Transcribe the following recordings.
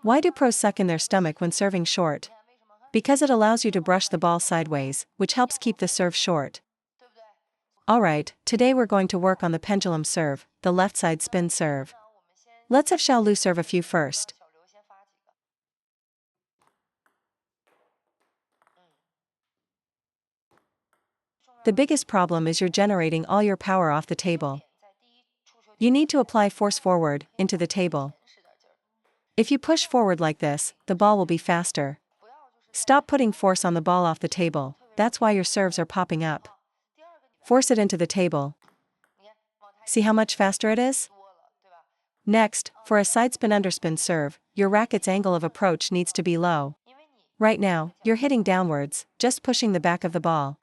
Why do pros suck in their stomach when serving short? Because it allows you to brush the ball sideways, which helps keep the serve short. Alright, today we're going to work on the pendulum serve, the left side spin serve. Let's have Xiaolu serve a few first. The biggest problem is you're generating all your power off the table. You need to apply force forward, into the table. If you push forward like this, the ball will be faster. Stop putting force on the ball off the table, that's why your serves are popping up. Force it into the table. See how much faster it is? Next, for a sidespin underspin serve, your racket's angle of approach needs to be low. Right now, you're hitting downwards, just pushing the back of the ball.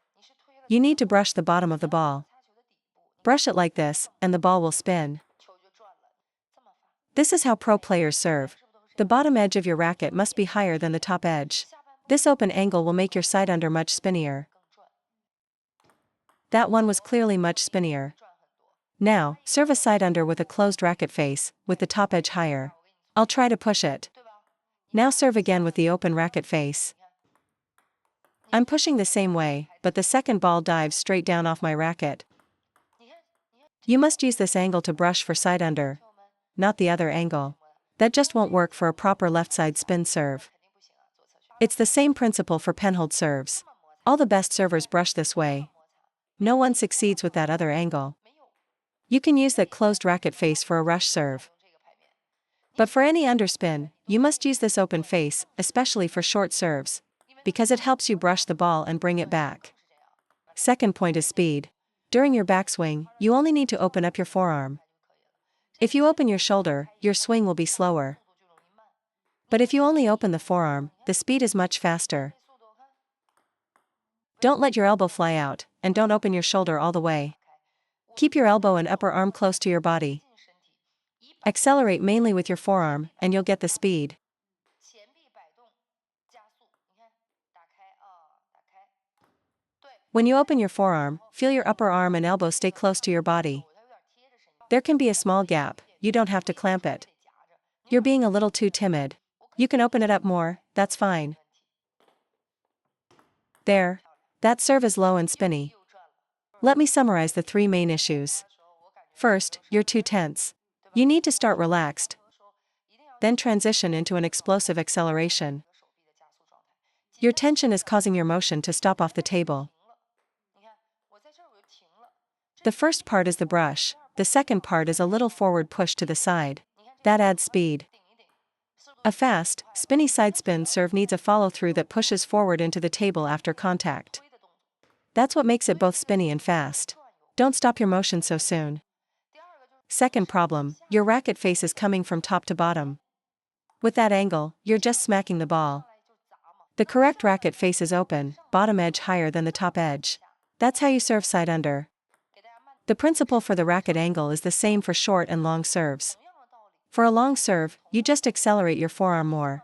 You need to brush the bottom of the ball. Brush it like this, and the ball will spin. This is how pro players serve. The bottom edge of your racket must be higher than the top edge. This open angle will make your side under much spinnier. That one was clearly much spinnier. Now, serve a side under with a closed racket face, with the top edge higher. I'll try to push it. Now serve again with the open racket face. I'm pushing the same way, but the second ball dives straight down off my racket. You must use this angle to brush for side under, not the other angle. That just won't work for a proper left side spin serve. It's the same principle for penhold serves. All the best servers brush this way. No one succeeds with that other angle. You can use that closed racket face for a rush serve. But for any underspin, you must use this open face, especially for short serves, because it helps you brush the ball and bring it back. Second point is speed. During your backswing, you only need to open up your forearm. If you open your shoulder, your swing will be slower. But if you only open the forearm, the speed is much faster. Don't let your elbow fly out, and don't open your shoulder all the way. Keep your elbow and upper arm close to your body. Accelerate mainly with your forearm, and you'll get the speed. When you open your forearm, feel your upper arm and elbow stay close to your body. There can be a small gap, you don't have to clamp it. You're being a little too timid. You can open it up more, that's fine. There. That serve is low and spinny. Let me summarize the three main issues. First, you're too tense. You need to start relaxed, then transition into an explosive acceleration. Your tension is causing your motion to stop off the table. The first part is the brush, the second part is a little forward push to the side. That adds speed. A fast, spinny side spin serve needs a follow-through that pushes forward into the table after contact. That's what makes it both spinny and fast. Don't stop your motion so soon. Second problem, your racket face is coming from top to bottom. With that angle, you're just smacking the ball. The correct racket face is open, bottom edge higher than the top edge. That's how you serve side under. The principle for the racket angle is the same for short and long serves. For a long serve, you just accelerate your forearm more.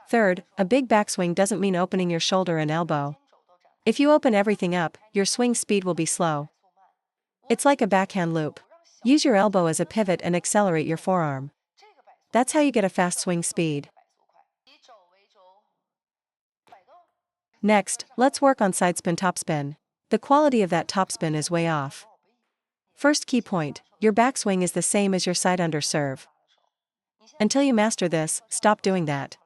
Third, a big backswing doesn't mean opening your shoulder and elbow. If you open everything up, your swing speed will be slow. It's like a backhand loop. Use your elbow as a pivot and accelerate your forearm. That's how you get a fast swing speed. Next, let's work on sidespin topspin. The quality of that topspin is way off. First key point, your backswing is the same as your side under serve. Until you master this, stop doing that.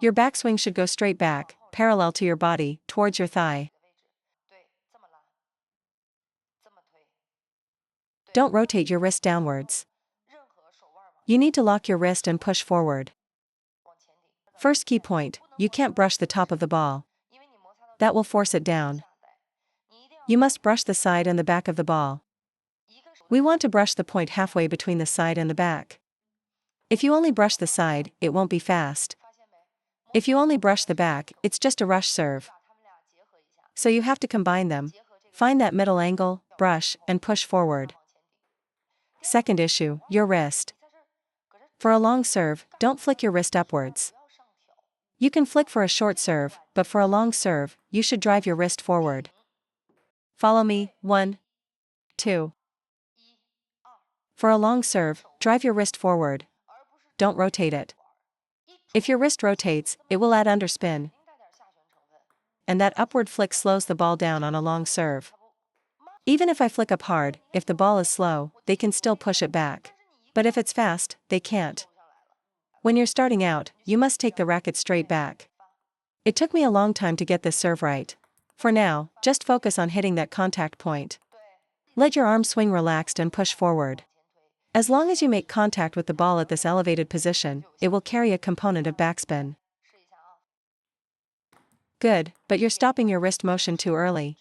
Your backswing should go straight back, parallel to your body, towards your thigh. Don't rotate your wrist downwards. You need to lock your wrist and push forward. First key point, you can't brush the top of the ball. That will force it down. You must brush the side and the back of the ball. We want to brush the point halfway between the side and the back. If you only brush the side, it won't be fast. If you only brush the back, it's just a rush serve. So you have to combine them. Find that middle angle, brush, and push forward. Second issue, your wrist. For a long serve, don't flick your wrist upwards. You can flick for a short serve, but for a long serve, you should drive your wrist forward. Follow me, 1, 2. For a long serve, drive your wrist forward. Don't rotate it. If your wrist rotates, it will add underspin, and that upward flick slows the ball down on a long serve. Even if I flick up hard, if the ball is slow, they can still push it back. But if it's fast, they can't. When you're starting out, you must take the racket straight back. It took me a long time to get this serve right. For now, just focus on hitting that contact point. Let your arm swing relaxed and push forward. As long as you make contact with the ball at this elevated position, it will carry a component of backspin. Good, but you're stopping your wrist motion too early.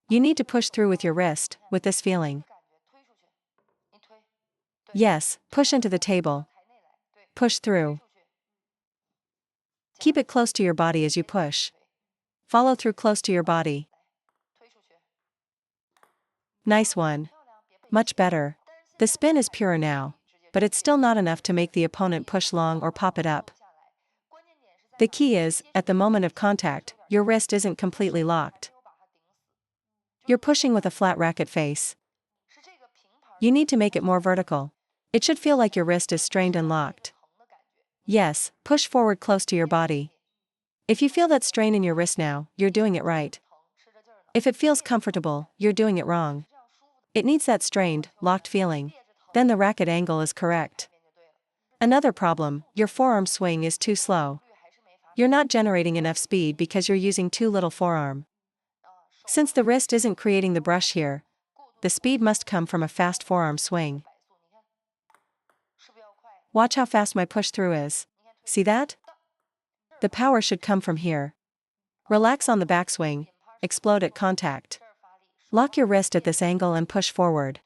You need to push through with your wrist, with this feeling. Yes, push into the table. Push through. Keep it close to your body as you push. Follow through close to your body. Nice one. Much better. The spin is purer now, but it's still not enough to make the opponent push long or pop it up. The key is, at the moment of contact, your wrist isn't completely locked. You're pushing with a flat racket face. You need to make it more vertical. It should feel like your wrist is strained and locked. Yes, push forward close to your body. If you feel that strain in your wrist now, you're doing it right. If it feels comfortable, you're doing it wrong. It needs that strained, locked feeling. Then the racket angle is correct. Another problem, your forearm swing is too slow. You're not generating enough speed because you're using too little forearm. Since the wrist isn't creating the brush here, the speed must come from a fast forearm swing. Watch how fast my push through is. See that? The power should come from here. Relax on the backswing, explode at contact. Lock your wrist at this angle and push forward.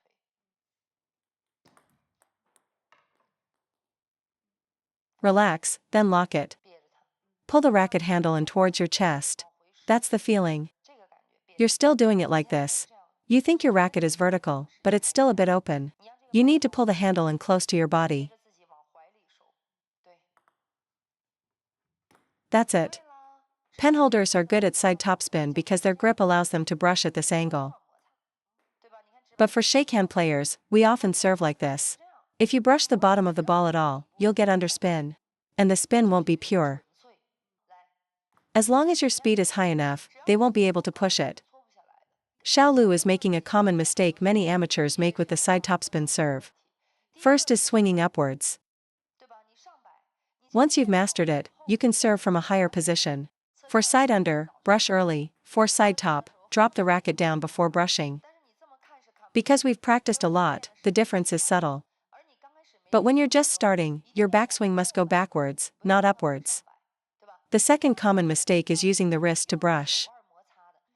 Relax, then lock it. Pull the racket handle in towards your chest. That's the feeling. You're still doing it like this. You think your racket is vertical, but it's still a bit open. You need to pull the handle in close to your body. That's it. Pen holders are good at side topspin because their grip allows them to brush at this angle. But for shakehand players, we often serve like this. If you brush the bottom of the ball at all, you'll get underspin. And the spin won't be pure. As long as your speed is high enough, they won't be able to push it. Xiao Lu is making a common mistake many amateurs make with the side topspin serve. First is swinging upwards. Once you've mastered it, you can serve from a higher position. For side under, brush early. For side top, drop the racket down before brushing. Because we've practiced a lot, the difference is subtle. But when you're just starting, your backswing must go backwards, not upwards. The second common mistake is using the wrist to brush.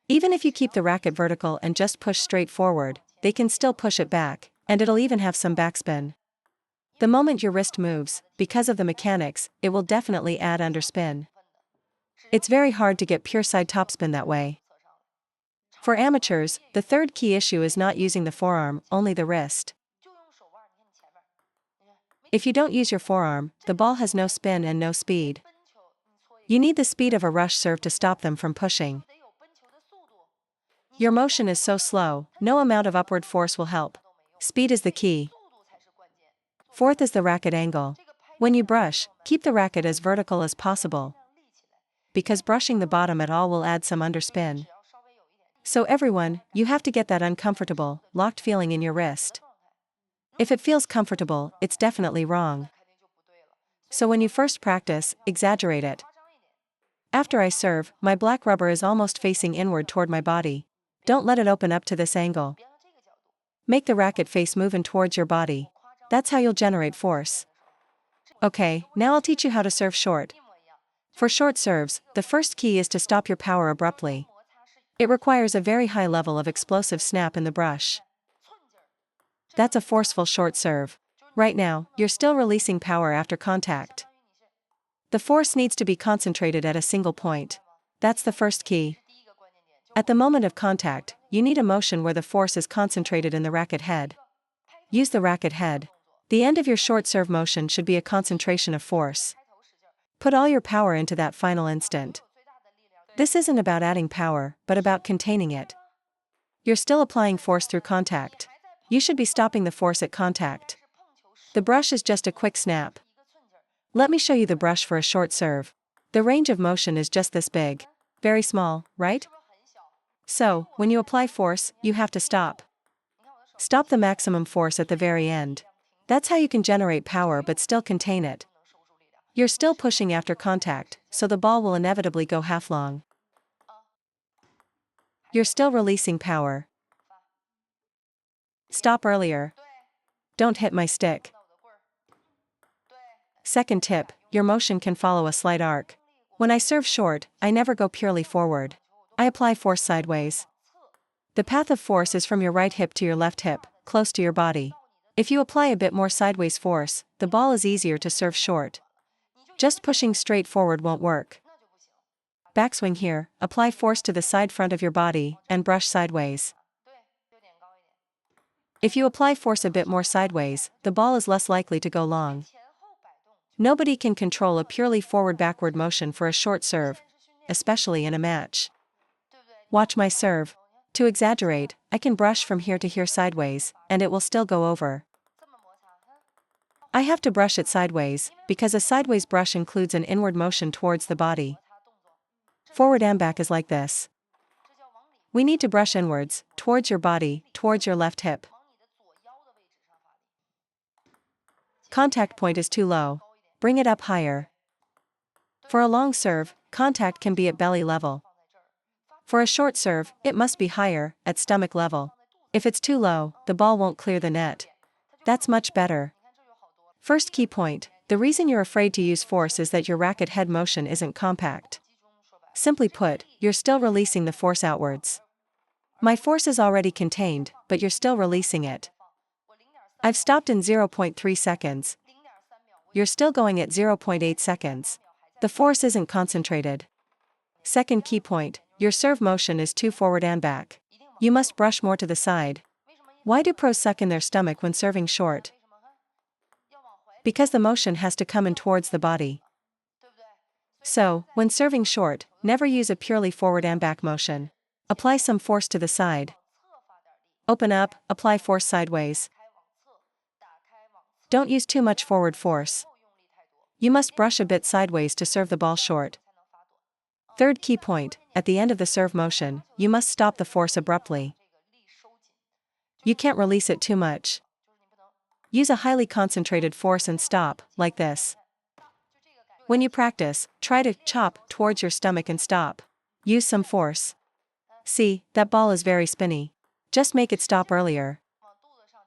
Even if you keep the racket vertical and just push straight forward, they can still push it back, and it'll even have some backspin. The moment your wrist moves, because of the mechanics, it will definitely add underspin. It's very hard to get pure side topspin that way. For amateurs, the third key issue is not using the forearm, only the wrist. If you don't use your forearm, the ball has no spin and no speed. You need the speed of a rush serve to stop them from pushing. Your motion is so slow, no amount of upward force will help. Speed is the key. Fourth is the racket angle. When you brush, keep the racket as vertical as possible. Because brushing the bottom at all will add some underspin. So everyone, you have to get that uncomfortable, locked feeling in your wrist. If it feels comfortable, it's definitely wrong. So when you first practice, exaggerate it. After I serve, my black rubber is almost facing inward toward my body. Don't let it open up to this angle. Make the racket face move in towards your body. That's how you'll generate force. Okay, now I'll teach you how to serve short. For short serves, the first key is to stop your power abruptly. It requires a very high level of explosive snap in the brush. That's a forceful short serve. Right now, you're still releasing power after contact. The force needs to be concentrated at a single point. That's the first key. At the moment of contact, you need a motion where the force is concentrated in the racket head. Use the racket head. The end of your short serve motion should be a concentration of force. Put all your power into that final instant. This isn't about adding power, but about containing it. You're still applying force through contact. You should be stopping the force at contact. The brush is just a quick snap. Let me show you the brush for a short serve. The range of motion is just this big. Very small, right? So, when you apply force, you have to stop. Stop the maximum force at the very end. That's how you can generate power but still contain it. You're still pushing after contact, so the ball will inevitably go half long. You're still releasing power. Stop earlier. Don't hit my stick. Second tip, your motion can follow a slight arc. When I serve short, I never go purely forward. I apply force sideways. The path of force is from your right hip to your left hip, close to your body. If you apply a bit more sideways force, the ball is easier to serve short. Just pushing straight forward won't work. Backswing here, apply force to the side front of your body, and brush sideways. If you apply force a bit more sideways, the ball is less likely to go long. Nobody can control a purely forward-backward motion for a short serve, especially in a match. Watch my serve. To exaggerate, I can brush from here to here sideways, and it will still go over. I have to brush it sideways, because a sideways brush includes an inward motion towards the body. Forward and back is like this. We need to brush inwards, towards your body, towards your left hip. Contact point is too low. Bring it up higher. For a long serve, contact can be at belly level. For a short serve, it must be higher, at stomach level. If it's too low, the ball won't clear the net. That's much better. First key point, the reason you're afraid to use force is that your racket head motion isn't compact. Simply put, you're still releasing the force outwards. My force is already contained, but you're still releasing it. I've stopped in 0.3 seconds. You're still going at 0.8 seconds. The force isn't concentrated. Second key point, your serve motion is too forward and back. You must brush more to the side. Why do pros suck in their stomach when serving short? Because the motion has to come in towards the body. So, when serving short, never use a purely forward and back motion. Apply some force to the side. Open up, apply force sideways. Don't use too much forward force. You must brush a bit sideways to serve the ball short. Third key point, at the end of the serve motion, you must stop the force abruptly. You can't release it too much. Use a highly concentrated force and stop, like this. When you practice, try to chop towards your stomach and stop. Use some force. See, that ball is very spinny. Just make it stop earlier.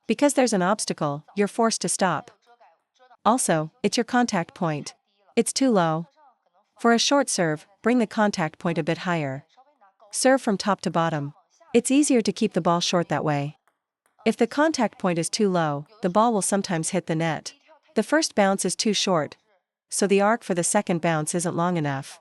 Because there's an obstacle, you're forced to stop. Also, it's your contact point. It's too low. For a short serve, bring the contact point a bit higher. Serve from top to bottom. It's easier to keep the ball short that way. If the contact point is too low, the ball will sometimes hit the net. The first bounce is too short, so the arc for the second bounce isn't long enough.